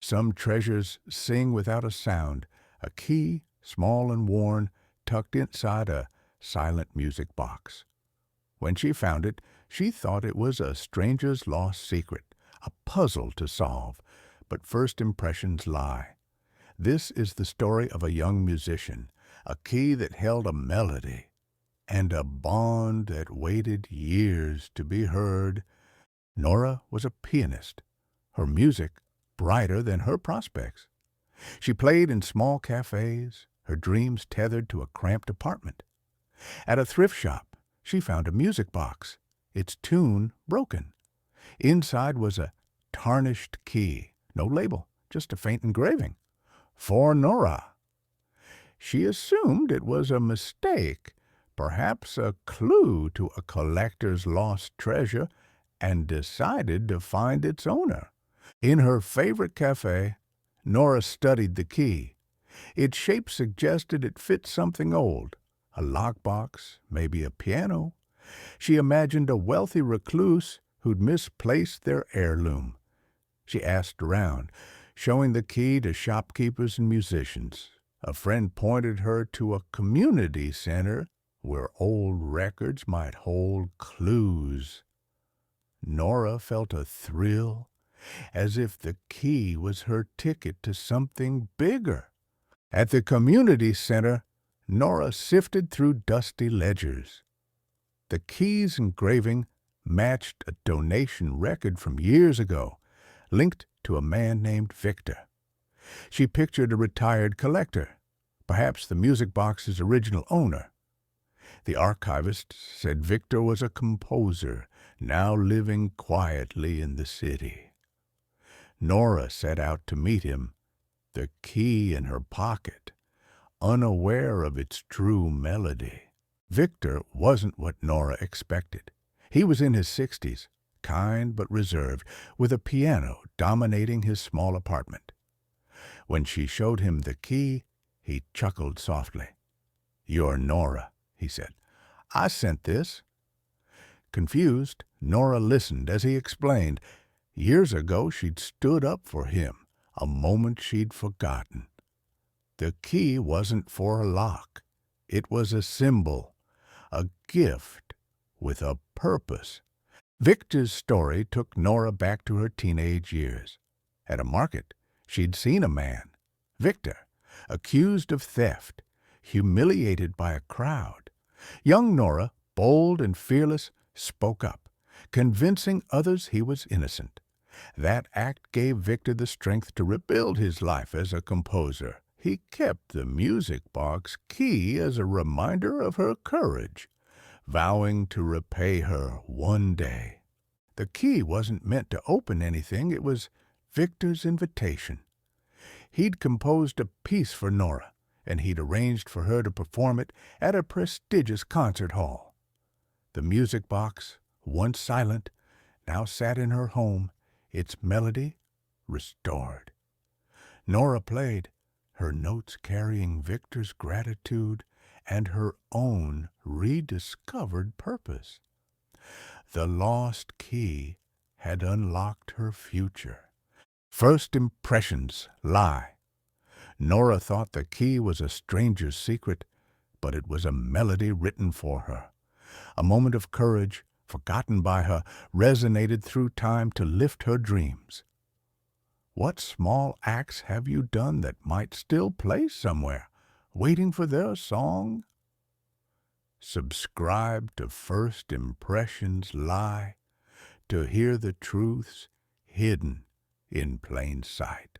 Some treasures sing without a sound, a key, small and worn, tucked inside a silent music box. When she found it, she thought it was a stranger's lost secret, a puzzle to solve, but first impressions lie. This is the story of a young musician, a key that held a melody, and a bond that waited years to be heard. Nora was a pianist, her music brighter than her prospects. She played in small cafes, her dreams tethered to a cramped apartment. At a thrift shop, she found a music box, its tune broken. Inside was a tarnished key, no label, just a faint engraving. For Nora. She assumed it was a mistake, perhaps a clue to a collector's lost treasure, and decided to find its owner. In her favorite cafe, Nora studied the key. Its shape suggested it fit something old, a lockbox, maybe a piano. She imagined a wealthy recluse who'd misplaced their heirloom. She asked around, showing the key to shopkeepers and musicians. A friend pointed her to a community center where old records might hold clues. Nora felt a thrill, as if the key was her ticket to something bigger. At the community center, Nora sifted through dusty ledgers. The key's engraving matched a donation record from years ago, linked to a man named Victor. She pictured a retired collector, perhaps the music box's original owner. The archivist said Victor was a composer, now living quietly in the city. Nora set out to meet him, the key in her pocket, unaware of its true melody. Victor wasn't what Nora expected. He was in his 60s, kind but reserved, with a piano dominating his small apartment. When she showed him the key, he chuckled softly. "You're Nora," he said. "I sent this." Confused, Nora listened as he explained. Years ago she'd stood up for him, a moment she'd forgotten. The key wasn't for a lock. It was a symbol, a gift with a purpose. Victor's story took Nora back to her teenage years. At a market, she'd seen a man, Victor, accused of theft, humiliated by a crowd. Young Nora, bold and fearless, spoke up, convincing others he was innocent. That act gave Victor the strength to rebuild his life as a composer. He kept the music box key as a reminder of her courage, vowing to repay her one day. The key wasn't meant to open anything, it was Victor's invitation. He'd composed a piece for Nora, and he'd arranged for her to perform it at a prestigious concert hall. The music box, once silent, now sat in her home, its melody restored. Nora played, her notes carrying Victor's gratitude and her own rediscovered purpose. The lost key had unlocked her future. First impressions lie. Nora thought the key was a stranger's secret, but it was a melody written for her. A moment of courage, forgotten by her, resonated through time to lift her dreams. What small acts have you done that might still play somewhere, waiting for their song? Subscribe to First Impressions Lie to hear the truths hidden in plain sight.